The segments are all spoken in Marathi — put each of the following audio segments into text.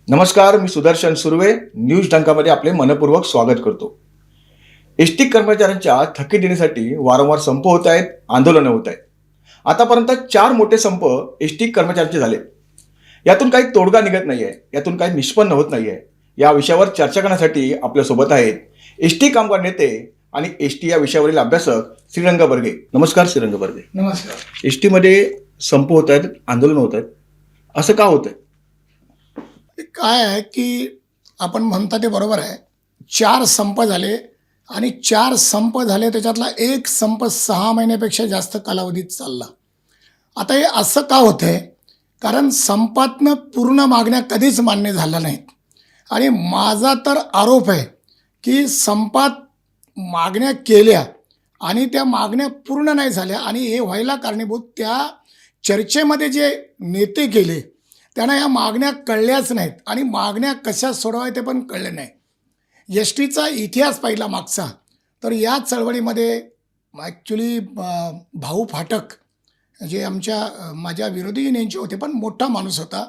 नमस्कार, मी सुदर्शन सुर्वे न्यूज डंकामध्ये आपले मनपूर्वक स्वागत करतो. एसटी कर्मचाऱ्यांच्या थकीत देण्यासाठी वारंवार संप होत आहेत, आंदोलनं होत आहेत. आतापर्यंत 4 मोठे संप एसटी कर्मचाऱ्यांचे झाले. यातून काही तोडगा निघत नाहीये, यातून काही निष्पन्न होत नाहीये. या विषयावर चर्चा करण्यासाठी आपल्यासोबत आहेत एसटी कामगार नेते आणि एसटी या विषयावरील अभ्यासक श्रीरंग बर्गे. नमस्कार श्रीरंग बर्गे. नमस्कार. एसटी मध्ये संप होत आहेत, आंदोलन होत आहेत, असं का होतंय? काय आहे की आपण म्हणता ते बरोबर आहे. 4 संप झाले आणि 4 संप झाले, त्याच्यातला एक संप 6 महिन्यापेक्षा जास्त कालावधीत चालला. आता हे असं का होतंय? कारण संपातनं पूर्ण मागण्या कधीच मान्य झाल्या नाहीत. आणि माझा तर आरोप आहे की संपात मागण्या केल्या आणि त्या मागण्या पूर्ण नाही झाल्या, आणि हे व्हायला कारणीभूत त्या चर्चेमध्ये जे नेते गेले त्यांना या मागण्या कळल्याच नाहीत, आणि मागण्या कशा सोडवाय ते पण कळले नाही. एस टीचा इतिहास पाहिला मागचा, तर या चळवळीमध्ये ॲक्च्युली भाऊ फाटक जे माझ्या विरोधी नेंचे होते, पण मोठा माणूस होता,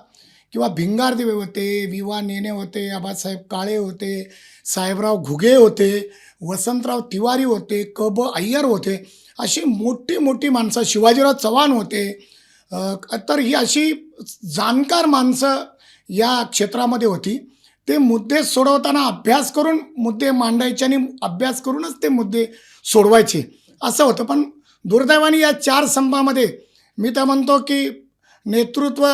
किंवा भिंगारदेवे होते, विवा नेने होते, आबासाहेब काळे होते, साहेबराव घुगे होते, वसंतराव तिवारी होते, क.ब. अय्यर होते, अशी मोठी मोठी माणसं, शिवाजीराव चव्हाण होते. तर ही अशी जाणकार माणसं या क्षेत्रामध्ये होती. ते मुद्दे सोडवताना अभ्यास करून मुद्दे मांडायचे आणि अभ्यास करूनच ते मुद्दे सोडवायचे, असं होतं. पण दुर्दैवाने या 4 संपामध्ये मी तर म्हणतो की नेतृत्व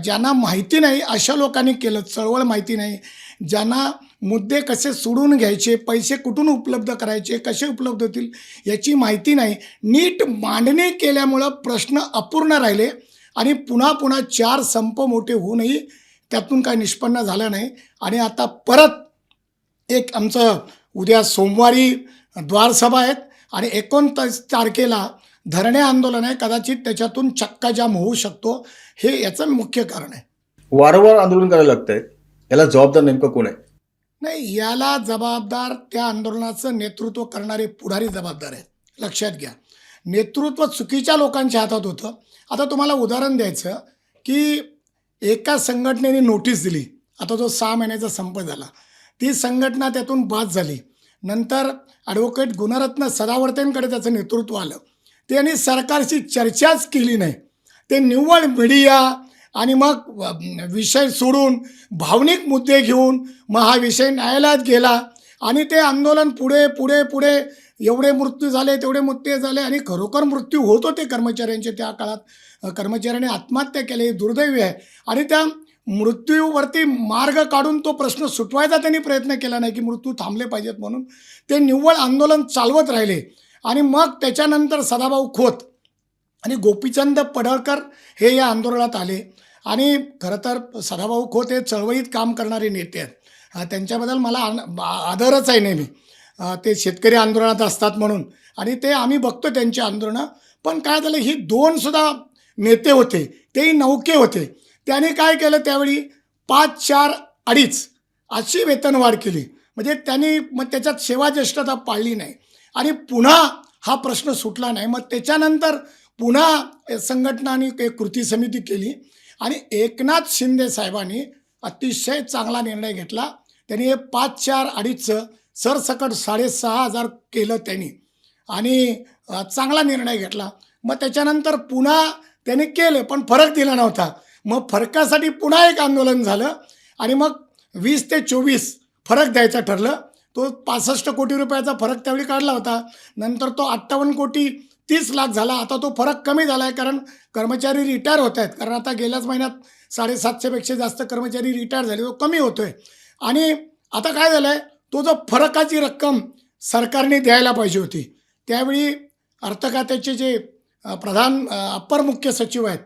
ज्यांना माहिती नाही अशा लोकांनी केलं. चळवळ माहिती नाही, ज्यांना मुद्दे कसे सोडून घ्यायचे, पैसे कुठून उपलब्ध करायचे, कसे उपलब्ध होतील याची माहिती नाही, नीट मांडणी केल्यामुळं प्रश्न अपूर्ण राहिले, आणि पुन्हा पुन्हा 4 संप मोठे होऊनही त्यातून काही निष्पन्न झालं नाही. आणि आता परत एक आमचं उद्या सोमवारी द्वारसभा आहेत, आणि 29 तारखेला धरणे आंदोलन आहे. कदाचित त्याच्यातून चक्काजाम होऊ शकतो. हे याचं मुख्य कारण आहे. वारंवार आंदोलन करायला लागतंय, याला जबाबदार नेमकं कोण आहे? नाही, याला जबाबदार त्या आंदोलनाचं नेतृत्व करणारे पुढारी जबाबदार आहेत. लक्षात घ्या, नेतृत्व चुकीच्या लोकांच्या हातात होतं. आता तुम्हाला उदाहरण द्यायचं की एका संघटनेने नोटीस दिली. आता जो 6 महिन्याचा संप झाला, ती संघटना त्यातून बाद झाली. नंतर ॲडव्होकेट गुणरत्न सदावर्तेंकडे त्याचं नेतृत्व आलं. त्यांनी सरकारशी चर्चाच केली नाही. ते निव्वळ मीडिया आणि मग विषय सोडून भावनिक मुद्दे घेऊन मग हा विषय न्यायालयात गेला, आणि ते आंदोलन पुढे पुढे पुढे एवढे मृत्यू झाले, तेवढे मृत्यू झाले, आणि खरोखर मृत्यू होत होते कर्मचाऱ्यांचे. त्या काळात कर्मचाऱ्यांनी आत्महत्या केली, हे दुर्दैवी आहे. आणि त्या मृत्यूवरती मार्ग काढून तो प्रश्न सुटवायचा त्यांनी प्रयत्न केला नाही की मृत्यू थांबले पाहिजेत म्हणून. ते निव्वळ आंदोलन चालवत राहिले. आणि मग त्याच्यानंतर सदाभाऊ खोत आणि गोपीचंद पडळकर हे या आंदोलनात आले. आणि खरं तर सदाभाऊ खोत हे चळवळीत काम करणारे नेते आहेत. त्यांच्याबद्दल मला आदरच आहे नेहमी. ते शेतकरी आंदोलनात असतात म्हणून, आणि ते आम्ही बघतो त्यांची आंदोलनं. पण काय झालं, ही 2 सुद्धा नेते होते, तेही नौके होते. त्याने काय केलं, त्यावेळी 5, 4, 2.5 अशी वेतनवाढ केली. म्हणजे त्यांनी मग त्याच्यात सेवाज्येष्ठता पाळली नाही, आणि पुन्हा हा प्रश्न सुटला नाही. मग त्याच्यानंतर पुन्हा संघटनांनी एक कृती समिती केली, आणि एकनाथ शिंदे साहेबांनी अतिशय चांगला निर्णय घेतला. त्यांनी हे 5, 4, 2.5चं सरसकट 6,500 केलं त्यांनी, आणि चांगला निर्णय घेतला. मग त्याच्यानंतर पुन्हा त्यांनी केलं, पण फरक दिला नव्हता. मग फरकासाठी पुन्हा एक आंदोलन झालं, आणि मग 20 ते 24 फरक द्यायचा ठरलं. तो 65 कोटी रुपयाचा फरक त्यावेळी काढला होता. नंतर तो 58 कोटी 30 लाख झाला. आता तो फरक कमी झाला आहे, कारण कर्मचारी रिटायर होत आहेत. कारण आता गेल्याच महिन्यात 750पेक्षा जास्त कर्मचारी रिटायर झाले, तो कमी होतो आहे. आणि आता काय झालं आहे, तो जो फरकाची रक्कम सरकारने द्यायला पाहिजे होती, त्यावेळी अर्थ खात्याचे जे अप्पर मुख्य सचिव आहेत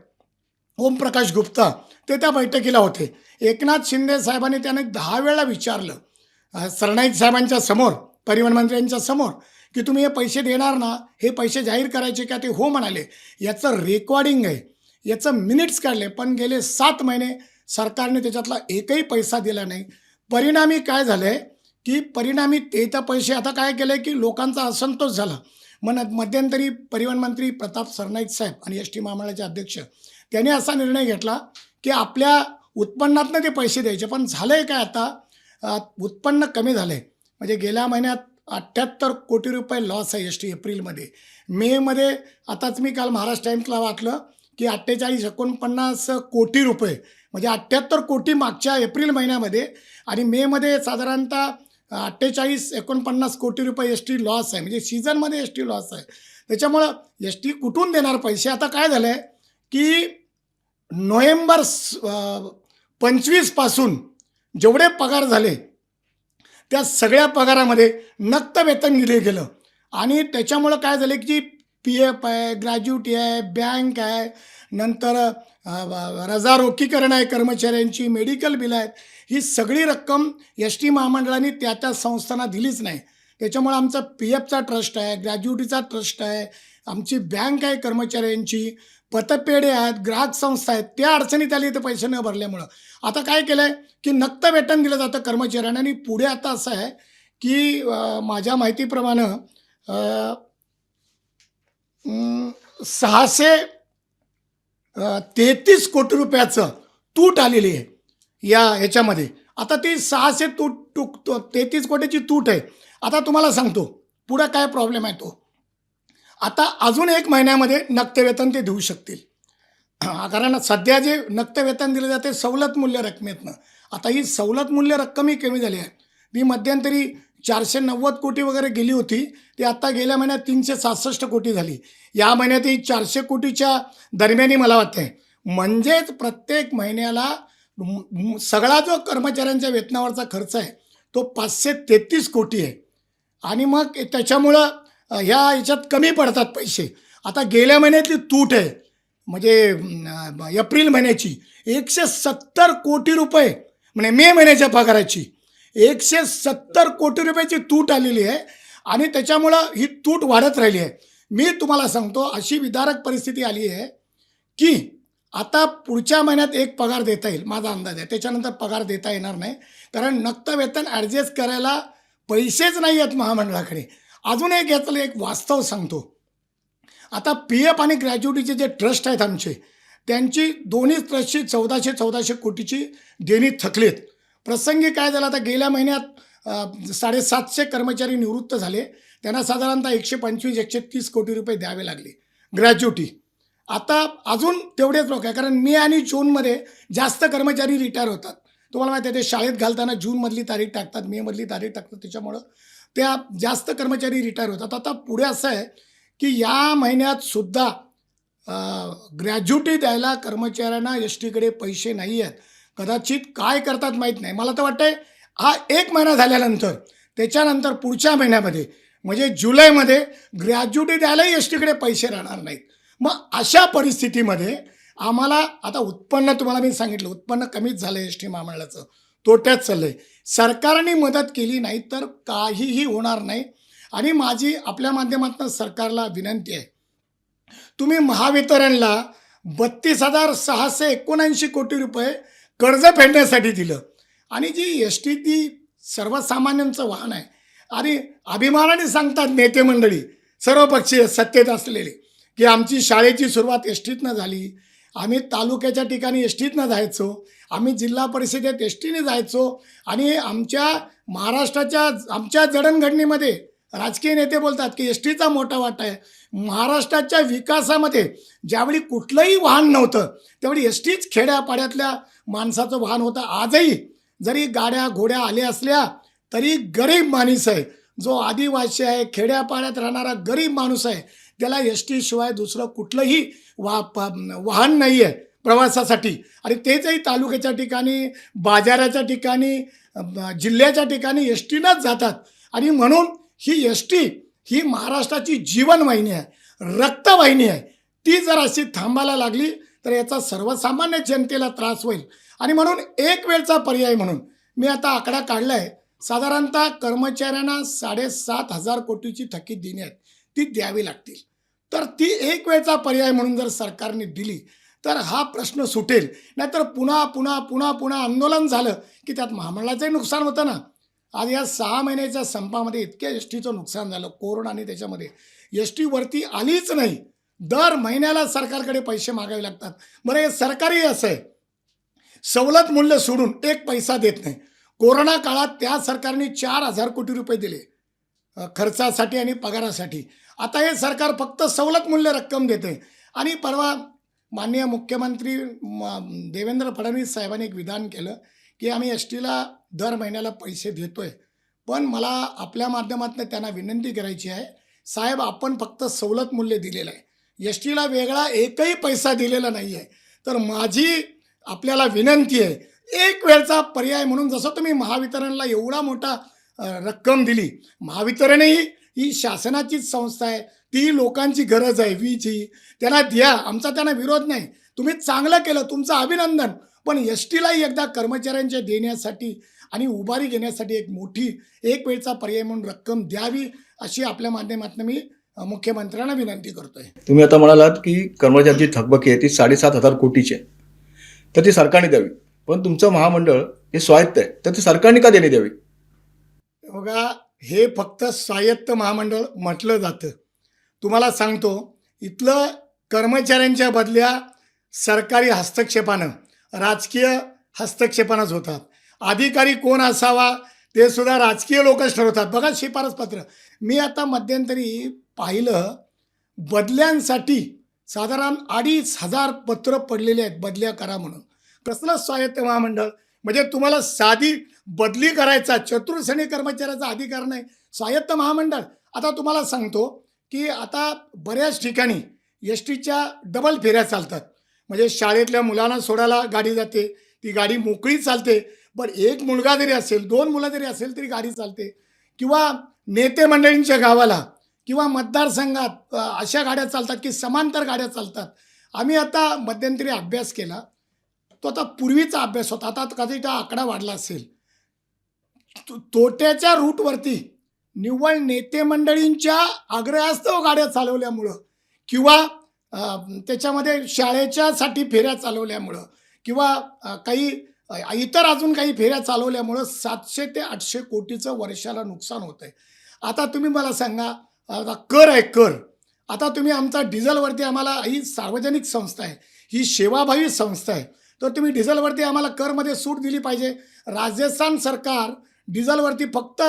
ओमप्रकाश गुप्ता, ते त्या बैठकीला होते. एकनाथ शिंदे साहेबांनी त्याने 10 वेळा विचारलं सरनाईक साहेबांच्या समोर, परिवहन मंत्र्यांच्या समोर, की तुम्ही हे पैसे देणार ना, हे पैसे जाहीर करायचे का? ते हो म्हणाले. याचं रेकॉर्डिंग आहे, याचं मिनिट्स काढले. पण गेले 7 महिने सरकारने त्याच्यातला एकही पैसा दिला नाही. परिणामी काय झालं आहे की ते तर पैसे आता काय केलं आहे की लोकांचा असंतोष झाला. मध्यंतरी परिवहन मंत्री प्रताप सरनाईक साहेब आणि एस टी महामंडळाचे अध्यक्ष त्यांनी असा निर्णय घेतला की आपल्या उत्पन्नातनं ते पैसे द्यायचे. पण झालं आहे काय आता, उत्पन्न कमी झालं आहे. म्हणजे गेल्या महिन्यात 78 कोटी रुपये लॉस आहे एस टी एप्रिलमध्ये. मेमध्ये आताच मी काल महाराष्ट्र टाईम्सला वाचलं की 48-49 कोटी रुपये, म्हणजे 78 कोटी मागच्या एप्रिल महिन्यामध्ये, आणि मेमध्ये साधारणतः 48-49 कोटी रुपये एस टी लॉस आहे. म्हणजे सीझनमध्ये एस टी लॉस आहे. त्याच्यामुळं एस टी कुठून देणार पैसे? आता काय झालं आहे की नोव्हेंबर 25 पासून जेवढे पगार झाले त्या सगळ्या पगारामध्ये नक्त वेतन दिले गेलं. आणि त्याच्यामुळं काय झालं की पी एफ आहे, ग्रॅज्युटी आहे, बँक आहे, नंतर रजा रोखीकरण आहे कर्मचाऱ्यांची, मेडिकल बिल आहेत, ही सगळी रक्कम एस टी महामंडळाने त्या त्या संस्थांना दिलीच नाही. त्याच्यामुळं आमचा पी एफचा ट्रस्ट आहे, ग्रॅज्युटीचा ट्रस्ट आहे, आमची बँक आहे कर्मचाऱ्यांची, पतपेढे आहेत, ग्राहक संस्था आहेत, त्या अडचणीत आली ते पैसे न भरल्यामुळं. आता काय केलं आहे की नक्त वेतन दिलं जातं कर्मचाऱ्यांना. आणि पुढे आता असं आहे की माझ्या माहितीप्रमाणे 633 कोटी रुपयाचं तूट आलेली आहे ह्याच्यामध्ये. आता ती 33 कोटीची तूट आहे. आता तुम्हाला सांगतो पुढं काय प्रॉब्लेम आहे तो. आता अजून 1 महिन्यामध्ये नक्त वेतन ते देऊ शकतील. कारण सध्या जे नक्त वेतन दिलं जाते सवलत मूल्य रकमेतनं, आता ही सवलत मूल्य रक्कमही कमी झाली आहे. ती मध्यंतरी 490 कोटी वगैरे गेली होती, ती आत्ता गेल्या महिन्यात 366 कोटी झाली. या महिन्यात ही 400 कोटीच्या दरम्यानी मला वाटतं. म्हणजेच प्रत्येक महिन्याला सगळा जो कर्मचाऱ्यांच्या वेतनावरचा खर्च आहे तो 533 कोटी आहे. आणि मग त्याच्यामुळं ह्याच्यात कमी पडतात पैसे. आता गेल्या महिन्यातली तूट आहे म्हणजे एप्रिल महिन्याची 170 कोटी रुपये, म्हणजे मे महिन्याच्या पगाराची 170 कोटी रुपयाची तूट आलेली आहे. आणि त्याच्यामुळं ही तूट वाढत राहिली आहे. मी तुम्हाला सांगतो अशी विदारक परिस्थिती आली आहे की आता पुढच्या महिन्यात एक पगार देता येईल माझा अंदाज आहे, त्याच्यानंतर पगार देता येणार नाही. कारण नक्त वेतन ॲडजस्ट करायला पैसेच नाही आहेत महामंडळाकडे. अजून यातलं एक वास्तव सांगतो. आता पी एफ आणि ग्रॅज्युटीचे जे ट्रस्ट आहेत आमचे, त्यांची दोन्ही ट्रस्टची 1400 कोटीची देणी थकलीत. प्रसंगी काय झालं, आता गेल्या महिन्यात 750 कर्मचारी निवृत्त झाले. त्यांना साधारणतः 125-130 कोटी रुपये द्यावे लागले ग्रॅज्युटी. आता अजून तेवढेच लोक आहे, कारण मे आणि जूनमध्ये जास्त कर्मचारी रिटायर होतात. तुम्हाला माहिती आहे ते शाळेत घालताना जूनमधली तारीख टाकतात, मेमधली तारीख टाकतात, त्याच्यामुळं त्या जास्त कर्मचारी रिटायर होतात. आता पुढे असं आहे की या महिन्यात सुद्धा ग्रॅज्युटी द्यायला कर्मचाऱ्यांना एस टीकडे पैसे नाही आहेत. कदाचित काय करतात माहीत नाही. मला तर वाटतंय हा 1 महिना झाल्यानंतर त्याच्यानंतर पुढच्या महिन्यामध्ये म्हणजे जुलैमध्ये ग्रॅज्युटी द्यायलाही एस टीकडे पैसे राहणार नाहीत. मग अशा परिस्थितीमध्ये आम्हाला आता उत्पन्न, तुम्हाला मी सांगितलं उत्पन्न कमीच झालं एस टी महामंडळाचं, तोट्यात चाललं आहे. सरकारने मदत केली नाही तर काहीही होणार नाही. आणि माझी आपल्या माध्यमातून सरकारला विनंती आहे, तुम्ही महावितरणला 32,679 कोटी रुपये कर्ज फेडण्यासाठी दिलं. आणि जी एस टी ती सर्वसामान्यांचं वाहन आहे. आणि अभिमानाने सांगतात नेते मंडळी सर्वपक्षीय सत्तेत असलेले की आमची शाळेची सुरुवात एस टीतनं झाली, आम्ही तालुक्याच्या ठिकाणी एस टीतनं जायचो, आम्ही जिल्हा परिषदेत एस टीने जायचो. आणि आमच्या महाराष्ट्राच्या आमच्या जडणघडणीमध्ये राजकीय नेते बोलतात की एस टीचा मोठा वाटा आहे. महाराष्ट्राच्या विकासामध्ये ज्यावेळी कुठलंही वाहन नव्हतं त्यावेळी एस टीच खेड्यापाड्यातल्या माणसाचं वाहन होतं. आजही जरी गाड्या घोड्या आल्या असल्या तरी गरीब माणूस आहे, जो आदिवासी आहे, खेड्यापाड्यात राहणारा गरीब माणूस आहे, त्याला एस टी शिवाय दुसरं कुठलंही वाहन नाही आहे प्रवासासाठी. आणि तेचही तालुक्याच्या ठिकाणी, बाजाराच्या ठिकाणी, जिल्ह्याच्या ठिकाणी एस टीनंच जातात. आणि म्हणून ही एस टी ही महाराष्ट्राची जीवनवाहिनी आहे, रक्तवाहिनी आहे. ती जर अशी थांबायला लागली तर याचा सर्वसामान्य जनतेला त्रास होईल. आणि म्हणून एक वेळचा पर्याय म्हणून मी आता आकडा काढला आहे, साधारणतः कर्मचाऱ्यांना 7,500 कोटीची थकीत देणी आहेत, ती द्यावी लागतील. तर ती एक वेळचा पर्याय म्हणून जर सरकारने दिली तर हा प्रश्न सुटेल. नाहीतर पुन्हा पुन्हा पुन्हा पुन्हा आंदोलन झालं की त्यात महामंडळाचंही नुकसान होतं ना. आज या 6 महिन्याच्या संपामध्ये इतक्या एस टीचं नुकसान झालं कोरोनाने, त्याच्यामध्ये एस टी वरती आलीच नाही. दर महिन्याला सरकारकडे पैसे मागावे लागतात. बरं हे सरकारही असं आहे, सवलत मूल्य सोडून एक पैसा देत नाही. कोरोना काळात त्या सरकारने 4,000 कोटी रुपये दिले खर्चासाठी आणि पगारासाठी. आता हे सरकार फक्त सवलत मूल्य रक्कम देते. आणि परवा माननीय मुख्यमंत्री देवेंद्र फडणवीस साहेबांनी एक विधान केलं की आम्ही एस टीला दर महिन्याला पैसे देतोय. पण मला आपल्या माध्यमातून त्यांना विनंती करायची आहे, साहेब आपण फक्त सवलत मूल्य दिलेलं आहे, एस टीला वेगळा एकही पैसा दिलेला नाही आहे. तर माझी आपल्याला विनंती आहे, एक वेळचा पर्याय म्हणून जसं तुम्ही महावितरणला एवढा मोठा रक्कम दिली, महावितरणही ही शासनाचीच संस्था आहे, ती लोकांची गरज आहे वीजची, त्यांना द्या, आमचा त्यांना विरोध नाही, तुम्ही चांगलं केलं, तुमचं अभिनंदन. पण एस टीलाही एकदा कर्मचाऱ्यांच्या देण्यासाठी आणि उभारी घेण्यासाठी एक मोठी एक वेळचा पर्याय म्हणून रक्कम द्यावी, अशी आपल्या माध्यमातून मी मुख्यमंत्र्यांना विनंती करतोय. तुम्ही आता म्हणालात की कर्मचाऱ्यांची थकबाकी आहे ती 7,500 कोटीची आहे, तर ती सरकारने द्यावी. पण तुमचं महामंडळ हे स्वायत्त आहे, तर ती सरकारने का देणे द्यावी? बघा, हे फक्त स्वायत्त महामंडळ म्हटलं जातं. तुम्हाला सांगतो, इथलं कर्मचाऱ्यांच्या बदल्या सरकारी हस्तक्षेपानं, राजकीय हस्तक्षेपानंच होतात. अधिकारी कोण असावा ते सुद्धा राजकीय लोकच ठरवतात. बघा शिफारसपत्र, मी आता मध्यंतरी पाहिलं, बदल्यांसाठी साधारण 2,500 पत्र पडलेले आहेत, बदल्या करा म्हणून. कसलं स्वायत्त महामंडळ? म्हणजे तुम्हाला साधी बदली करायचा चतुर्श्रेणी कर्मचाऱ्याचा अधिकार नाही, स्वायत्त महामंडळ. आता तुम्हाला सांगतो की आता बऱ्याच ठिकाणी एस टीच्या डबल फेऱ्या चालतात. म्हणजे शाळेतल्या मुलांना सोडायला गाडी जाते, ती गाडी मोकळी चालते. पण एक मुलगा जरी असेल, 2 मुलं जरी असेल तरी गाडी चालते. किंवा नेते मंडळींच्या गावाला किंवा मतदारसंघात अशा गाड्या चालतात की समांतर गाड्या चालतात. आम्ही आता मध्यंतरी अभ्यास केला, तो आता पूर्वीचा अभ्यास होता, आता कदाचित आकडा वाढला असेल. तोट्याच्या रूटवरती निव्वळ नेते मंडळींच्या आग्रहास्तव गाड्या चालवल्यामुळं किंवा त्याच्यामध्ये शाळेच्यासाठी फेऱ्या चालवल्यामुळं किंवा काही इतर अजून काही फेऱ्या चालवल्यामुळं 700 ते 800 कोटीचं वर्षाला नुकसान होतं आहे. आता तुम्ही मला सांगा, आता कर आहे कर. आता तुम्ही आमचा डिझेलवरती, आम्हाला ही सार्वजनिक संस्था आहे, ही सेवाभावी संस्था आहे, तर तुम्ही डिझेलवरती आम्हाला करमध्ये सूट दिली पाहिजे. राजस्थान सरकार डिझेलवरती फक्त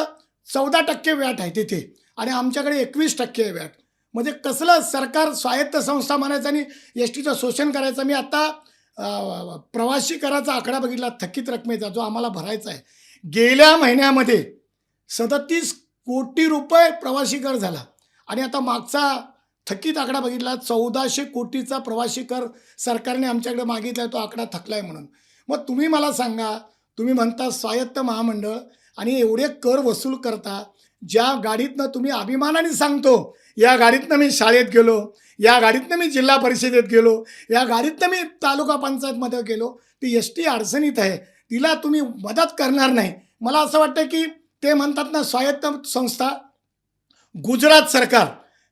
14% व्हॅट आहे तिथे आणि आमच्याकडे 21% आहे व्हॅट. म्हणजे कसलं सरकार स्वायत्त संस्था म्हणायचं आणि एस टीचं शोषण करायचं. मी आता प्रवासी कराचा आकडा बघितला, थकीत रकमेचा जो आम्हाला भरायचा आहे, गेल्या महिन्यामध्ये 37 कोटी रुपये प्रवासी कर झाला. आणि आता मागचा थकीत आकडा बघितला, 1400 कोटीचा प्रवासी कर सरकारने आमच्याकडे मागितला, तो आकडा थकला आहे म्हणून. मग तुम्ही मला सांगा, तुम्ही म्हणता स्वायत्त महामंडळ आणि एवढे कर वसूल करता, ज्या गाडीतनं तुम्ही अभिमानाने सांगतो, या गाडीतनं मी शाळेत गेलो, या गाडीतनं मी जिल्हा परिषदेत गेलो, या गाडीतनं मी तालुका पंचायतमध्ये गेलो, ती एस टी अडचणीत आहे, तिला तुम्ही मदत करणार नाही. मला असं वाटतं की ते म्हणतात ना स्वायत्त संस्था, गुजरात सरकार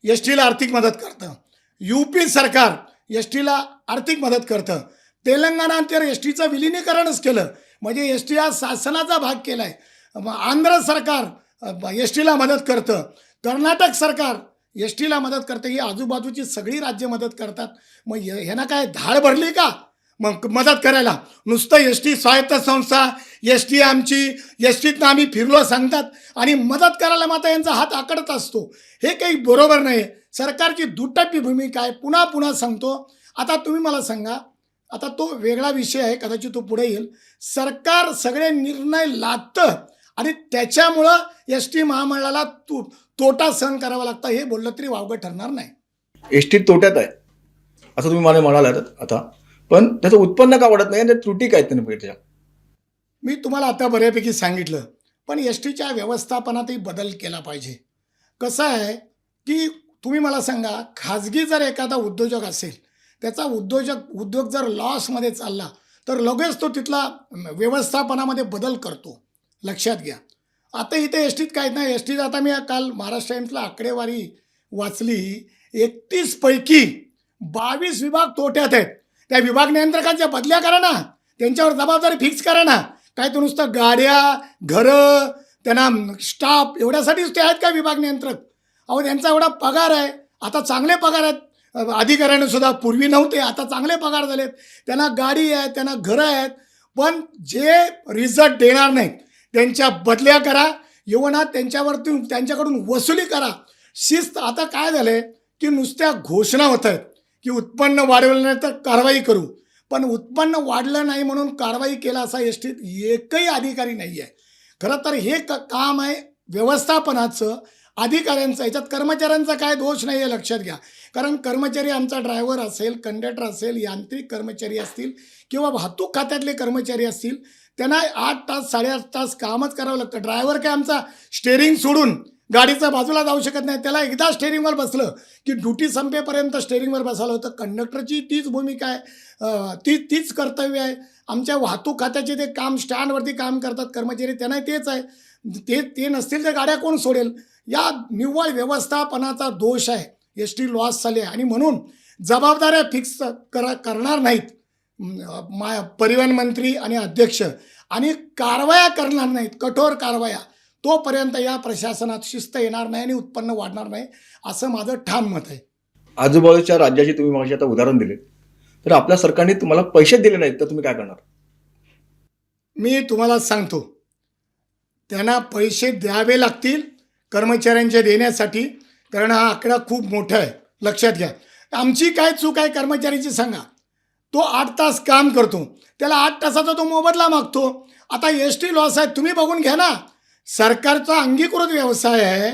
एस टीला आर्थिक मदत करतं, UP सरकार एस टीला आर्थिक मदत करतं, तेलंगणात तर एस टीचं विलिनीकरणच केलं, म्हणजे एस टी हा शासनाचा भाग केला आहे. आंध्र सरकार एस टीला मदत करतं, कर्नाटक सरकार एस टीला मदत करतं, ही आजूबाजूची सगळी राज्य मदत करतात. मग ह्यांना काय धाड भरली का मग मदत करायला? नुसतं एस टी स्वायत्त संस्था, एस टी आमची, एस टीतनं आम्ही फिरलो सांगतात आणि मदत करायला मात्र यांचा हात आकडत असतो. हे काही बरोबर नाही. सरकारची दुटप्पी भूमिका आहे, पुन्हा पुन्हा सांगतो. आता तुम्ही मला सांगा, आता तो वेगळा विषय आहे, कदाचित तो पुढे येईल. सरकार सगळे निर्णय लादतं आणि त्याच्यामुळं एस टी महामंडळाला तोटा सहन करावा लागतं, हे बोललं तरी वावगं ठरणार नाही. एस टी तोट्यात आहे असं तुम्ही मला म्हणालात आता, पण त्याचं उत्पन्न का वाढत नाही आणि त्रुटी काय त्यांनी त्याच्या? मी तुम्हाला आता बऱ्यापैकी सांगितलं, पण एस टीच्या व्यवस्थापनातही बदल केला पाहिजे. कसं आहे की तुम्ही मला सांगा, खाजगी जर एखादा उद्योजक असेल, त्याचा उद्योग जर लॉसमध्ये चालला तर लगेच तो तिथला व्यवस्थापनामध्ये बदल करतो. लक्षात घ्या. आता इथे एस टीत काय नाही. एस टीत आता मी काल महाराष्ट्र टाइम्सला आकडेवारी वाचली, 31 पैकी 22 विभाग तोट्यात आहेत. त्या विभाग नियंत्रकांच्या बदल्या करा ना, त्यांच्यावर जबाबदारी फिक्स करा ना. काय तो नुसतं गाड्या, घरं, त्यांना स्टाफ एवढ्यासाठीच ते आहेत का विभाग नियंत्रक? अहो, त्यांचा एवढा पगार आहे, आता चांगले पगार आहेत. अधिकाऱ्यांना सुद्धा पूर्वी नव्हते, आता चांगले पगार झालेत. त्यांना गाडी आहे, त्यांना घरं आहेत. पण जे रिझल्ट देणार नाहीत त्यांच्या बदल्या करा, येऊन त्यांच्यावरती त्यांच्याकडून वसुली करा. शिस्त आता काय झालंय की नुसत्या घोषणा होत आहेत की उत्पन्न वाढवलं नाही तर कारवाई करू, पण उत्पन्न वाढलं नाही म्हणून कारवाई केला असा एस टीत एकही अधिकारी नाही आहे. खरं तर हे काम आहे व्यवस्थापनाचं, अधिकाऱ्यांचं. याच्यात कर्मचाऱ्यांचा काय दोष नाही आहे, लक्षात घ्या. कारण कर्मचारी आमचा ड्रायव्हर असेल, कंडक्टर असेल, यांत्रिक कर्मचारी असतील किंवा वाहतूक खात्यातले कर्मचारी असतील, त्यांना 8 तास 8.5 तास कामच करावं लागतं. ड्रायव्हर काय आमचा स्टेअरिंग सोडून गाडीच्या बाजूला जाऊ शकत नाही. त्याला एकदा स्टेअरिंगवर बसलं की ड्युटी संपेपर्यंत स्टेअरिंगवर बसायला होतं. कंडक्टरची तीच भूमिका आहे, तीच कर्तव्य आहे. आमच्या वाहतूक खात्याचे ते काम स्टँडवरती काम करतात कर्मचारी, त्यांना तेच आहे. ते नसतील तर गाड्या कोण सोडेल? या निव्वळ व्यवस्थापनाचा दोष आहे. एस टी लॉस झाली आहे आणि म्हणून जबाबदाऱ्या फिक्स करणार नाहीत परिवहन मंत्री आणि अध्यक्ष, आणि कारवाया करणार नाहीत, कठोर कारवाया, तोपर्यंत या प्रशासनात शिस्त येणार नाही आणि उत्पन्न वाढणार नाही, असं माझं ठाम मत आहे. आजूबाजूच्या राज्याची तुम्ही मागची आता उदाहरण दिले, तर आपल्या सरकारने तुम्हाला पैसे दिले नाहीत तर तुम्ही काय करणार? मी तुम्हाला सांगतो, त्यांना पैसे द्यावे लागतील कर्मचाऱ्यांच्या देण्यासाठी, कारण हा आकडा खूप मोठा आहे, लक्षात घ्या. आमची काय चूक आहे कर्मचाऱ्याची सांगा? तो 8 तास काम करतो, त्याला 8 तासाचा तो मोबदला मागतो. आता एस टी लॉस आहे, तुम्ही बघून घ्या ना. सरकारचा अंगीकृत व्यवसाय आहे.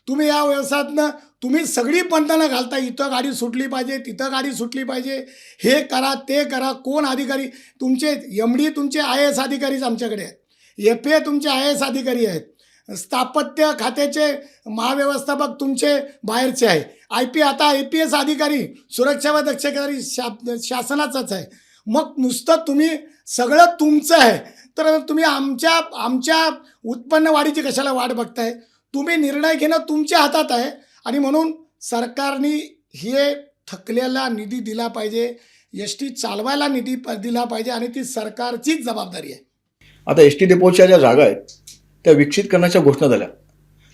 तुम्ही या व्यवसायातनं तुम्ही सगळी बंधनं घालता, इथं गाडी सुटली पाहिजे, तिथं गाडी सुटली पाहिजे, हे करा ते करा. कोण अधिकारी? तुमचे MD तुमचे IAS अधिकारीच आमच्याकडे आहेत, FA तुमचे IAS अधिकारी आहेत, स्थापत्य खात्याचे महाव्यवस्थापक तुमचे बाहेरचे आहे, IP आता IPS अधिकारी, सुरक्षा व दक्षकारी शासनाचाच आहे. मग नुसतं तुम्ही सगळं तुमचं आहे, तर तुम्ही आमच्या उत्पन्न वाढीची कशाला वाट बघताय? तुम्ही निर्णय घेणं तुमच्या हातात आहे. आणि म्हणून सरकारने हे थकलेला निधी दिला पाहिजे, एस टी चालवायला निधी दिला पाहिजे, आणि ती सरकारचीच जबाबदारी आहे. आता एस टी डेपोच्या ज्या जागा आहेत त्या विकसित करण्याच्या घोषणा झाल्या,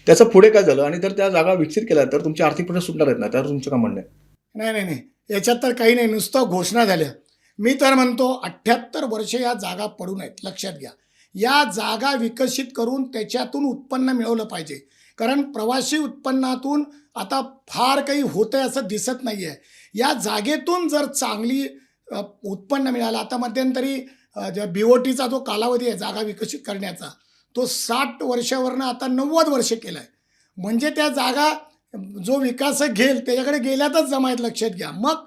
त्याचं पुढे काय झालं? आणि जर त्या जागा विकसित केल्या तर तुमचे आर्थिक प्रश्न सुटणार आहेत ना? त्यावर तुमचं काय म्हणणं आहे? नाही, याच्यात तर काही नाही, नुसतं घोषणा झाल्या. मी तर म्हणतो 78 वर्ष या जागा पडून आहेत, लक्षात घ्या. या जागा विकसित करून त्याच्यातून उत्पन्न मिळवलं पाहिजे, कारण प्रवासी उत्पन्नातून आता फार काही होतं आहे असं दिसत नाही आहे. या जागेतून जर चांगली उत्पन्न मिळालं, आता मध्यंतरी BOTचा जो कालावधी आहे जागा विकसित करण्याचा, तो 60 वर्षावरनं आता 90 वर्ष केला आहे. म्हणजे त्या जागा जो विकास घेईल त्याच्याकडे गेल्यातच जमा आहेत, लक्षात घ्या. मग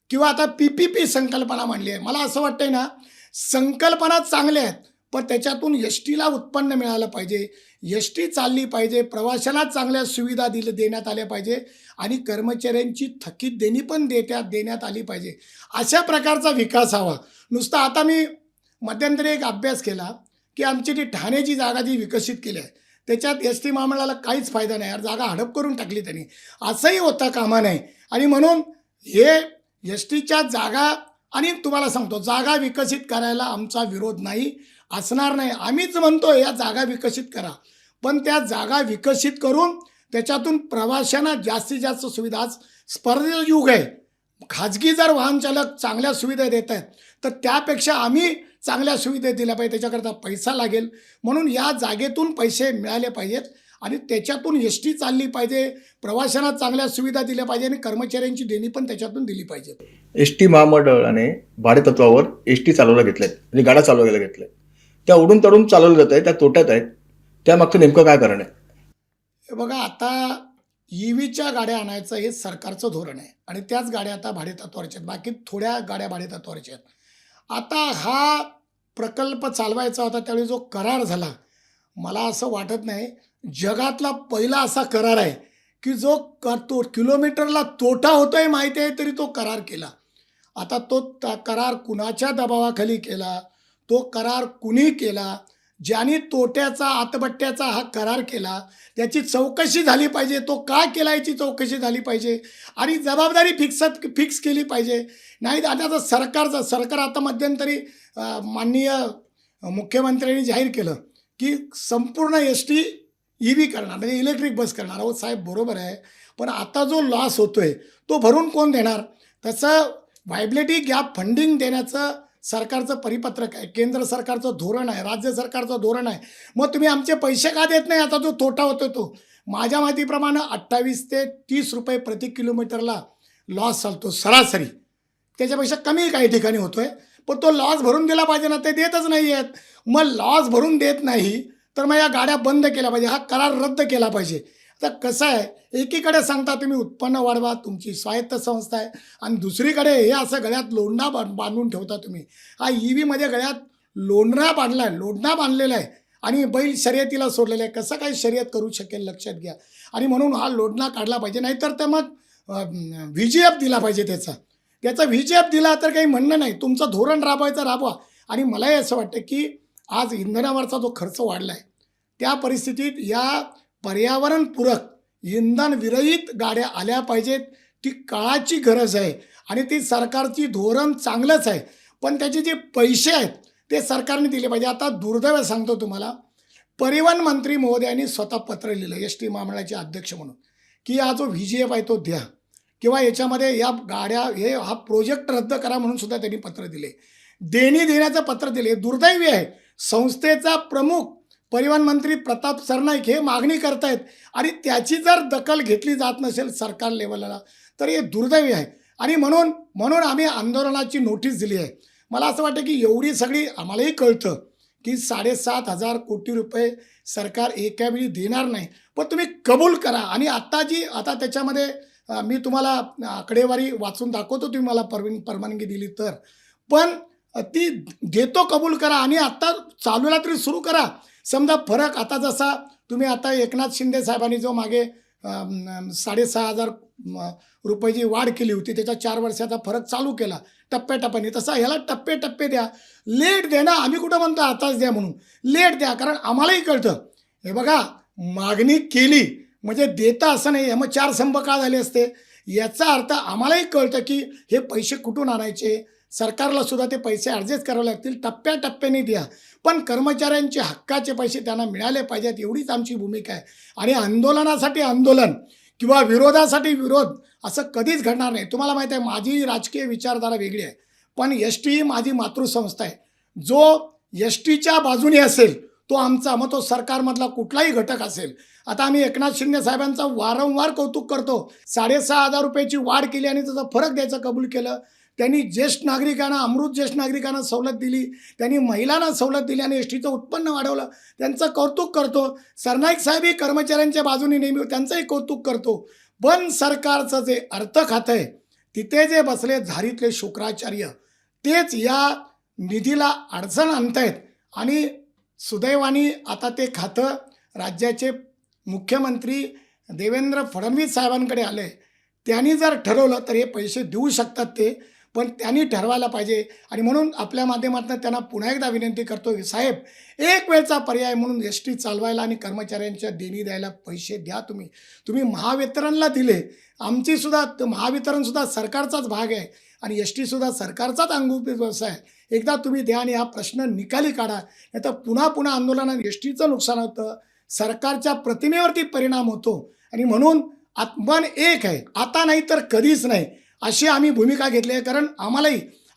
किंवा आता PPP संकल्पना मांडली आहे. मला असं वाटतंय ना, संकल्पना चांगल्या आहेत, पण त्याच्यातून एस टीला उत्पन्न मिळालं पाहिजे, एस टी चालली पाहिजे, प्रवाशांना चांगल्या सुविधा देण्यात आल्या पाहिजे, आणि कर्मचाऱ्यांची थकीत देणी पण देण्यात आली पाहिजे. अशा प्रकारचा विकास हवा. नुसता आता मी मध्यंतरी एक अभ्यास केला की आमची जी ठाण्याची जागा जी विकसित केली आहे त्याच्यात एस टी महामंडळाला काहीच फायदा नाही, यार जागा हडप करून टाकली त्यांनी, असंही होता कामा नाही. आणि म्हणून हे एस टीच्या जागा, आणि तुम्हाला सांगतो जागा विकसित करायला आमचा विरोध नाही, असणार नाही. आम्हीच म्हणतो या जागा विकसित करा, पण त्या जागा विकसित करून त्याच्यातून प्रवाशांना जास्तीत जास्त सुविधा. आज स्पर्धेचं युग आहे, खाजगी जर वाहन चालक चांगल्या सुविधा देत आहेत तर त्यापेक्षा आम्ही चांगल्या सुविधा दिल्या पाहिजे, त्याच्याकरता पैसा लागेल. म्हणून या जागेतून पैसे मिळाले पाहिजेत आणि त्याच्यातून एस टी चालली पाहिजे, प्रवाशांना चांगल्या सुविधा दिल्या पाहिजे आणि कर्मचाऱ्यांची देणी पण त्याच्यातून दिली पाहिजे. एस टी महामंडळाने भाडेतत्वावर एस टी चालवल्या घेतल्यात, म्हणजे गाड्या चालवायला घेतल्या, त्या उडून तडून चालवल्या जात आहेत, त्या तोट्यात आहेत. त्यामागचं नेमकं काय कारण आहे? हे बघा, आता EVच्या गाड्या आणायचं हे सरकारचं धोरण आहे आणि त्याच गाड्या आता भाडेतत्वावरच्या आहेत, बाकी थोड्या गाड्या भाडेतत्वावरच्या आहेत. आता हा प्रकल्प चालवायचा होता त्यावेळी जो करार झाला, मला असं वाटत नाही जगातला पहिला असा करार आहे की जो तो किलोमीटरला तोटा होतोय माहिती आहे तरी तो करार केला. आता तो करार कुणाच्या दबावाखाली केला, तो करार कुणी केला, ज्यांनी तोट्याचा आतबट्ट्याचा हा करार केला त्याची चौकशी झाली पाहिजे, तो का केला याची चौकशी झाली पाहिजे आणि जबाबदारी फिक्स केली पाहिजे. नाही आता सरकार आता मध्यंतरी माननीय मुख्यमंत्र्यांनी जाहीर केलं की संपूर्ण एस टी EV करणार, म्हणजे इलेक्ट्रिक बस करणार. अहो साहेब बरोबर आहे, पण आता जो लॉस होतोय तो भरून कोण देणार? तसं व्हायबिलिटी गॅप फंडिंग देण्याचं सरकारचं परिपत्रक आहे, केंद्र सरकारचं धोरण आहे, राज्य सरकारचं धोरण आहे. मग तुम्ही आमचे पैसे का देत नाही? आता जो तोटा होतो तो माझ्या माहितीप्रमाणे 28 ते 30 रुपये प्रति किलोमीटरला लॉस चालतो सरासरी. त्याच्यापेक्षा कमी काही ठिकाणी होतोय. पण तो लॉस भरून दिला पाहिजे ना, ते देतच नाही आहेत. मग लॉस भरून देत नाही तर मग या गाड्या बंद केल्या पाहिजे, हा करार रद्द केला पाहिजे. आता कसं आहे, एकीकडे सांगता तुम्ही उत्पन्न वाढवा, तुमची स्वायत्त संस्था आहे, आणि दुसरीकडे हे असं गळ्यात लोंढा बांधून ठेवता तुम्ही. हा EVमध्ये गळ्यात लोंढा बांधलेला आहे आणि बैल शर्यतीला सोडलेला आहे. कसं काय शर्यत करू शकेल लक्षात घ्या. आणि म्हणून हा लोंढा काढला पाहिजे, नाहीतर ते मग VGF दिला पाहिजे. त्याचा VGF दिला तर काही म्हणणं नाही. तुमचं धोरण राबवायचं राबवा. आणि मलाही असं वाटतं की आज इंधनावरचा जो खर्च वाढला आहे, त्या परिस्थितीत या पर्यावरणपूरक इंधन विरहित गाड्या आल्या पाहिजेत. ती काळाची गरज आहे आणि ती सरकारची धोरण चांगलंच आहे, पण त्याचे जे पैसे आहेत ते सरकारने दिले पाहिजे. आता दुर्दैव आहे सांगतो तुम्हाला, परिवहन मंत्री महोदयांनी स्वतः पत्र लिहिलं ST महामंडळाचे अध्यक्ष म्हणून की हा जो VGF आहे तो द्या, किंवा याच्यामध्ये या गाड्या हा प्रोजेक्ट रद्द करा म्हणून सुद्धा त्यांनी पत्र दिले, देणी देण्याचं पत्र दिले. दुर्दैवी आहे, संस्थेचा प्रमुख परिवहन मंत्री प्रताप सरनाईक हे मागणी करतायत आणि त्याची जर दखल घेतली जात नसेल सरकार लेवलला तर हे दुर्दैवी आहे. आणि म्हणून आम्ही आंदोलनाची नोटीस दिली आहे. मला असं वाटतं की एवढी सगळी आम्हालाही कळतं की 7,500 कोटी रुपये सरकार एकावेळी देणार नाही, पण तुम्ही कबूल करा. आणि आता त्याच्यामध्ये मी तुम्हाला आकडेवारी वाचून दाखवतो, तुम्ही मला परवानगी दिली तर. पण ती देतो, कबूल करा आणि आता चालूला तरी सुरू करा. समजा फरक आता जसा तुम्ही आता एकनाथ शिंदे साहेबांनी जो मागे 6,500 रुपयाची वाढ केली होती, त्याचा 4 वर्षाचा फरक चालू केला टप्प्याटप्प्याने, तसा ह्याला टप्पे द्या. लेट द्या ना, आम्ही कुठं म्हणतो आताच द्या म्हणून. लेट द्या, कारण आम्हालाही कळतं. हे बघा, मागणी केली म्हणजे देता असं नाही. मग 4 स्तंभ का झाले असते? याचा अर्थ आम्हालाही कळतं की हे पैसे कुठून आणायचे, सरकारला सुद्धा ते पैसे ॲडजस्ट करावे लागतील. टप्प्याटप्प्याने द्या, पण कर्मचाऱ्यांचे हक्काचे पैसे त्यांना मिळाले पाहिजेत, एवढीच आमची भूमिका आहे. आणि आंदोलनासाठी आंदोलन किंवा विरोधासाठी विरोध असं कधीच घडणार नाही. तुम्हाला माहीत आहे, माझी राजकीय विचारधारा वेगळी आहे, पण ST ही माझी मातृसंस्था आहे. जो STच्या बाजूने असेल तो आमचा, मग तो सरकारमधला कुठलाही घटक असेल. आता आम्ही एकनाथ शिंदे साहेबांचं वारंवार कौतुक करतो. 6,500 रुपयाची वाढ केली आणि त्याचा फरक द्यायचं कबूल केलं. त्यांनी ज्येष्ठ नागरिकांना, अमृत ज्येष्ठ नागरिकांना सवलत दिली, त्यांनी महिलांना सवलत दिली आणि STचं उत्पन्न वाढवलं. त्यांचं कौतुक करतो. सरनाईक साहेबही कर्मचाऱ्यांच्या बाजूने नेहमी, त्यांचंही कौतुक करतो. पण सरकारचं जे अर्थ खातं आहे तिथे जे बसले झारीतले शुक्राचार्य, तेच या निधीला अडचण आणतायत. आणि सुदैवाने आता ते खातं राज्याचे मुख्यमंत्री देवेंद्र फडणवीस साहेबांकडे आलं आहे. त्यांनी जर ठरवलं तर हे पैसे देऊ शकतात ते, पण त्यांनी ठरवायला पाहिजे. आणि म्हणून आपल्या माध्यमातून त्यांना पुन्हा एकदा विनंती करतो की साहेब, एक वेळचा पर्याय म्हणून ST चालवायला आणि कर्मचाऱ्यांच्या देणी द्यायला पैसे द्या. तुम्ही महावितरणला दिले, आमचीसुद्धा महावितरणसुद्धा सरकारचाच भाग आहे आणि STसुद्धा सरकारचाच अंगभूत व्यवसाय आहे. एकदा तुम्ही द्या आणि हा प्रश्न निकाली काढा, नाही तर पुन्हा आंदोलनात STचं नुकसान होतं, सरकारच्या प्रतिमेवरती परिणाम होतो. आणि म्हणून मन एक आहे, आता नाही तर कधीच नाही, अशी आम्ही भूमिका घेतली आहे. कारण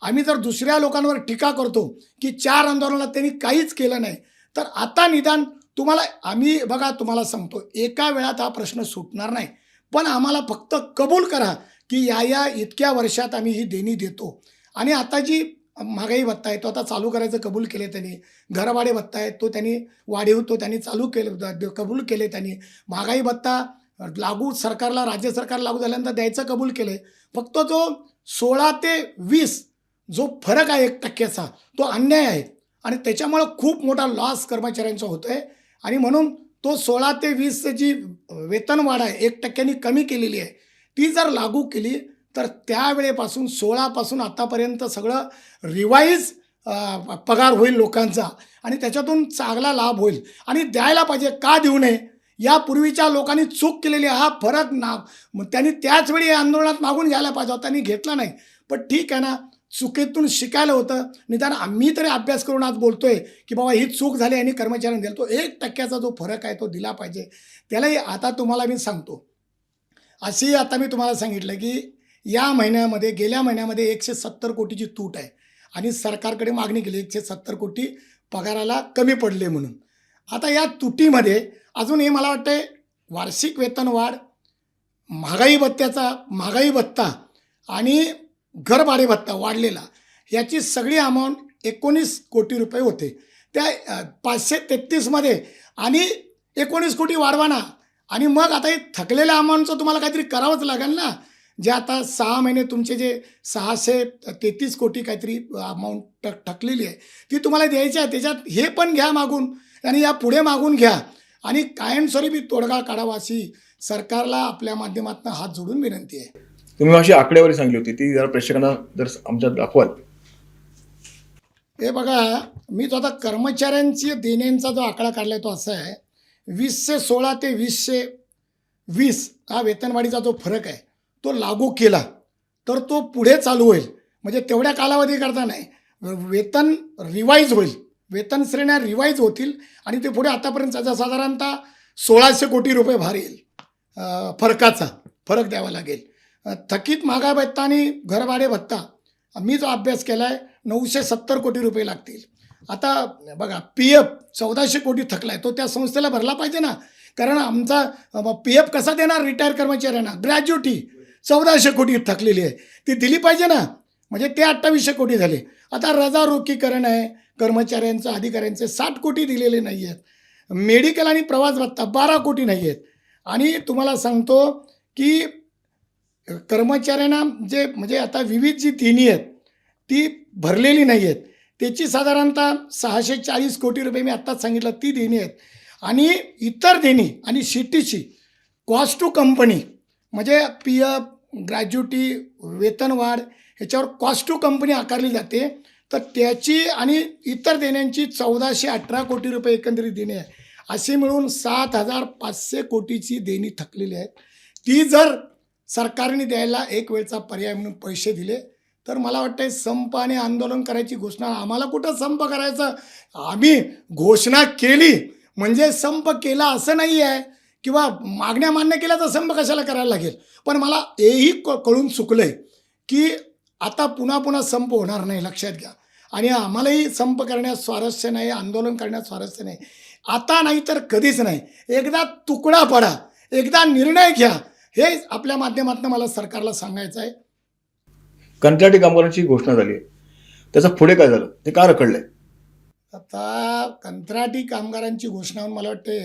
आम्ही जर दुसऱ्या लोकांवर टीका करतो की 4 आंदोलनात त्यांनी काहीच केलं नाही, तर आता निदान तुम्हाला सांगतो, एका वेळात हा प्रश्न सुटणार नाही. पण आम्हाला फक्त कबूल करा की या इतक्या वर्षात आम्ही ही देणी देतो. आणि आता जी महागाई भत्ता आहे तो आता चालू करायचं कबूल केले त्यांनी. घरभाडे भत्ता आहे तो त्यांनी चालू केले, कबूल केले त्यांनी. महागाई भत्ता लागू सरकारला, राज्य सरकार लागू झाल्यानंतर द्यायचं कबूल केले. फक्त जो 16 ते 20 जो फरक आहे 1% तो अन्याय आहे आणि त्याच्यामुळं खूप मोठा लॉस कर्मचाऱ्यांचा होतो आहे. आणि म्हणून तो 16 ते 20 जी वेतनवाढ आहे 1%नी कमी केलेली आहे, ती जर लागू केली तर त्यावेळेपासून 16पासून आतापर्यंत सगळं रिवाईज पगार होईल लोकांचा आणि त्याच्यातून चांगला लाभ होईल. आणि द्यायला पाहिजे, का देऊ नये? यापूर्वीच्या लोकांनी चूक केलेली, हा फरक त्यांनी त्याच वेळी आंदोलनात मागून घ्यायला पाहिजे होता, त्यांनी घेतला नाही. पण ठीक आहे ना, चुकीतून शिकायला होतं. निदान आम्ही तरी अभ्यास करून आज बोलतोय की बाबा ही चूक झाली आणि कर्मचाऱ्यांनी दिला. तो 1%चा जो फरक आहे तो दिला पाहिजे. त्यालाही आता तुम्हाला मी सांगतो, अशी आता मी तुम्हाला सांगितलं की गेल्या महिन्यामध्ये 170 कोटीची तूट आहे. आणि सरकारकडे मागणी केली 170 कोटी पगाराला कमी पडले म्हणून. आता या तुटीमध्ये अजून हे मला वाटतं वार्षिक वेतनवाढ, महागाई भत्ता आणि घरभाडे भत्ता वाढलेला, याची सगळी अमाऊंट 19 कोटी रुपये होते. त्या 533मध्ये आणि 19 कोटी वाढवा ना, आणि मग आता हे थकलेल्या अमाऊंटचं तुम्हाला काहीतरी करावंच लागेल ना. जे आता 6 महिने तुमचे जे 633 कोटी काहीतरी अमाऊंट ठकलेली आहे ती तुम्हाला द्यायची आहे. त्याच्यात हे पण घ्या मागून आणि या पुढे मागून घ्या आणि कायमस्वरूपी तोडगा काढावा अशी सरकारला आपल्या माध्यमातून हात जोडून विनंती आहे. तुम्ही अशी आकडेवारी सांगली होती, ती जरा प्रेक्षकांना जर आमच्यात दाखवाल. हे बघा, मी तो आता कर्मचाऱ्यांची देण्यांचा जो आकडा काढलाय तो असा आहे, 2016 ते 2020 हा वेतनवाढीचा जो फरक आहे तो लागू केला तर तो पुढे चालू होईल. म्हणजे तेवढ्या कालावधीकरता नाही, वेतन रिवाईज होईल, वेतन श्रेण्या रिवाईज होतील आणि ते पुढे आतापर्यंत साधारणतः 1600 कोटी रुपये भार येईल. फरकाचा फरक द्यावा लागेल. थकीत महागाई भत्ता आणि घरभाडे भत्ता मी जो अभ्यास केला आहे 970 कोटी रुपये लागतील. आता बघा, PF 1400 कोटी थकला आहे, तो त्या संस्थेला भरला पाहिजे ना. कारण आमचा PF कसा देणार रिटायर कर्मचाऱ्यांना? ग्रॅज्युटी 1400 कोटी थकलेली आहे, ती दिली पाहिजे ना. म्हणजे ते 2800 कोटी झाले. आता रजा रोखीकरण आहे कर्मचाऱ्यांचं, अधिकाऱ्यांचे 60 कोटी दिलेले नाही आहेत. मेडिकल आणि प्रवास भत्ता 12 कोटी नाही आहेत. आणि तुम्हाला सांगतो की कर्मचाऱ्यांना जे म्हणजे आता विविध जी देणी आहेत ती भरलेली नाही आहेत, त्याची साधारणतः 640 कोटी रुपये मी आत्ताच सांगितलं ती देणी आहेत. आणि इतर देणी आणि CTC कॉस्ट टू कंपनी म्हणजे PF, ग्रॅज्युटी, वेतनवाढ ह्याच्यावर कॉस्ट टू कंपनी आकारली जाते, तर त्याची आणि इतर देण्यांची 1418 कोटी रुपये एकंदरीत देणी आहे. असे मिळून 7500 कोटीची देणी थकलेली आहेत. ती जर सरकारने द्यायला एक वेळचा पर्याय म्हणून पैसे दिले तर मला वाटतं संप आणि आंदोलन करायची घोषणा. आम्हाला कुठं संप करायचं, आम्ही घोषणा केली म्हणजे संप केला असं नाही आहे, किंवा मागण्या मान्य केल्या तर संप कशाला करायला लागेल. पण मला हेही कळून चुकलंय की आता पुन्हा संप होणार नाही, लक्षात घ्या. आणि आम्हालाही संप करण्यात स्वारस्य नाही, आंदोलन करण्यात स्वारस्य नाही. आता नाही तर कधीच नाही. एकदा तुकडा पडा, एकदा निर्णय घ्या, हे आपल्या माध्यमातून मला सरकारला सांगायचं आहे. कंत्राटी कामगारांची घोषणा झाली आहे, त्याचं पुढे काय झालं, ते का रखडलंय? आता कंत्राटी कामगारांची घोषणा होऊन मला वाटते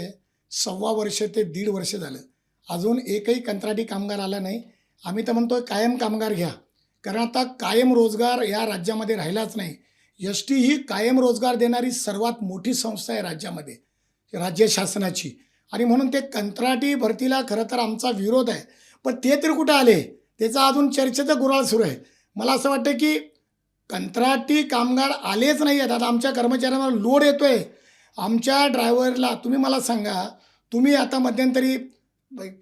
1.25 वर्ष ते 1.5 वर्ष झालं, अजून एकही कंत्राटी कामगार आला नाही. आम्ही तर म्हणतोय कायम कामगार घ्या, कारण आता कायम रोजगार या राज्यामध्ये राहिलाच नाही. ST ही कायम रोजगार देणारी सर्वात मोठी संस्था आहे राज्यामध्ये, राज्य शासनाची. आणि म्हणून ते कंत्राटी भरतीला खरं तर आमचा विरोध आहे. पण ते तरी कुठं आले, त्याचा अजून चर्चेचं गुराळ सुरू आहे. मला असं वाटतं की कंत्राटी कामगार आलेच नाही आहेत. आता आमच्या कर्मचाऱ्यांना लोड येतो आहे, आमच्या ड्रायव्हरला. तुम्ही मला सांगा, तुम्ही आता मध्यंतरी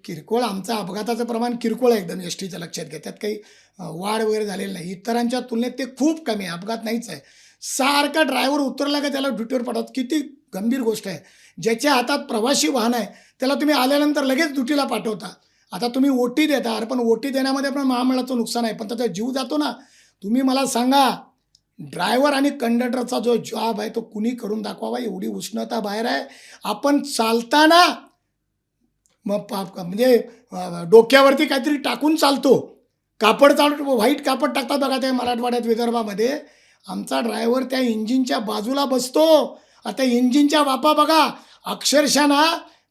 किरकोळ आमचं अपघाताचं प्रमाण किरकोळ आहे एकदम STचं, लक्षात घ्या. त्यात काही वाढ वगैरे झालेली नाही, इतरांच्या तुलनेत ते खूप कमी आहे, अपघात नाहीच आहे. सारखा ड्रायव्हर उतरला का त्याला ड्युटीवर पाठवतात, किती गंभीर गोष्ट आहे. ज्याच्या हातात प्रवासी वाहन आहे त्याला तुम्ही आल्यानंतर लगेच ड्युटीला पाठवता. आता तुम्ही OT देता, अरे पण OT देण्यामध्ये पण महामंडळाचं नुकसान आहे, पण त्याचा जीव जातो ना. तुम्ही मला सांगा, ड्रायव्हर आणि कंडक्टरचा जो जॉब आहे तो कुणी करून दाखवावा. एवढी उष्णता बाहेर आहे, आपण चालताना म्हणजे डोक्यावरती काहीतरी टाकून चालतो, कापड चालतो, व्हाईट कापड टाकतात बघा ते मराठवाड्यात, विदर्भामध्ये. आमचा ड्रायव्हर त्या इंजिनच्या बाजूला बसतो. आता इंजिनच्या वापा बघा, अक्षरशः ना,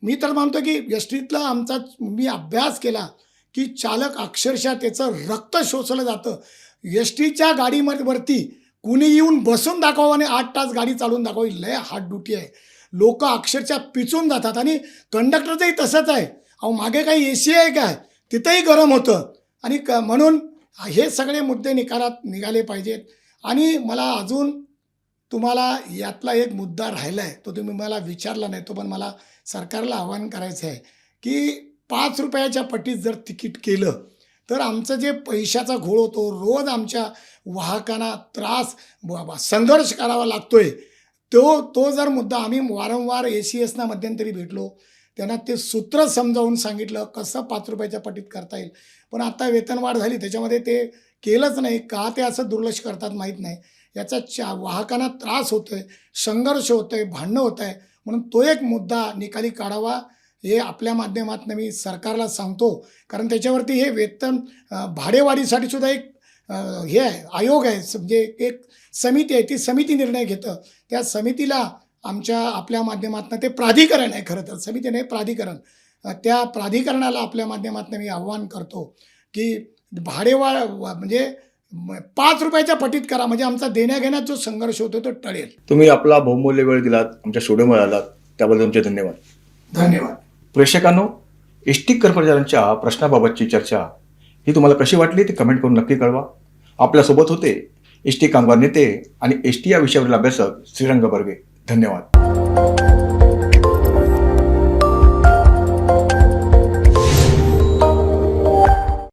मी तर म्हणतो की STतला आमचा मी अभ्यास केला की चालक अक्षरशः त्याचं रक्त शोषलं जातं. STच्या गाडीवरती कुणी येऊन बसून दाखवावं आणि 8 तास गाडी चालवून दाखवावी, लय हार्ड ड्युटी आहे. लोक अक्षरशः पिचून जातात. आणि कंडक्टरचंही तसंच आहे. अहो, मागे काही AC आहे काय, तिथंही गरम होतं. आणि म्हणून हे सगळे मुद्दे निकालात निघाले पाहिजेत. आणि मला अजून तुम्हाला यातला एक मुद्दा राहिला आहे, तो तुम्ही मला विचारला नाही, तो पण मला सरकारला आवाहन करायचं आहे की 5 रुपयाच्या पटीत जर तिकीट केलं तर आमचं जे पैशाचा घोळ होतो, रोज आमच्या वाहकांना त्रास संघर्ष करावा लागतोय, तो जर मुद्दा आम्ही वारंवार ACSना मध्यंतरी भेटलो, त्यांना ते सूत्र समजावून सांगितलं कसं 5 रुपयाच्या पटीत करता येईल. पण आता वेतनवाढ झाली त्याच्यामध्ये ते केलंच नाही. का ते असं दुर्लक्ष करतात माहीत नाही. याचा वाहकांना त्रास होतोय, संघर्ष होतोय, भांडणं होत आहे. म्हणून तो एक मुद्दा निकाली काढावा हे आपल्या माध्यमातून मी सरकारला सांगतो. कारण त्याच्यावरती हे वेतन भाडेवाढीसाठी सुद्धा एक हे आहे, आयोग आहे, म्हणजे एक समिती आहे. ती समिती निर्णय घेतं. त्या समितीला आपल्या माध्यमातून, ते प्राधिकरण आहे खरं तर, समिती नाही प्राधिकरण, त्या प्राधिकरणाला आपल्या माध्यमातून मी आव्हान करतो की म्हणजे 5 रुपयाच्या पटीत करा, म्हणजे आमचा देण्याघेण्यात जो संघर्ष होतो तो टळेल. तुम्ही आपला बहुमूल्य वेळ दिलात, आमच्या स्टुडिओमध्ये आलात, त्याबद्दल तुमचे धन्यवाद. धन्यवाद. प्रेक्षकांनो, एसटी कर्मचाऱ्यांच्या प्रश्नाबाबतची चर्चा ही तुम्हाला कशी वाटली ते कमेंट करून नक्की कळवा. आपल्यासोबत होते एसटी कामगार नेते आणि एसटी या विषयावरील अभ्यासक श्रीरंग बर्गे. धन्यवाद.